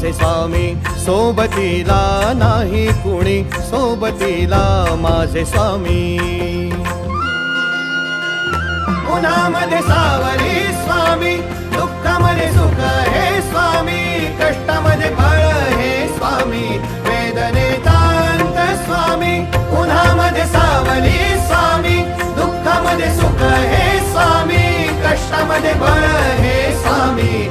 माझे स्वामी, सोबतीला नाही कुणी, सोबतीला माझे स्वामी. उन्हामध्ये सावली स्वामी, दुःखामध्ये सुख हे स्वामी, कष्टामध्ये फळ हे स्वामी, वेदनेचा अंत स्वामी. उन्हामध्ये सावली स्वामी, दुःखामध्ये सुख हे स्वामी, कष्टामध्ये फळ हे स्वामी,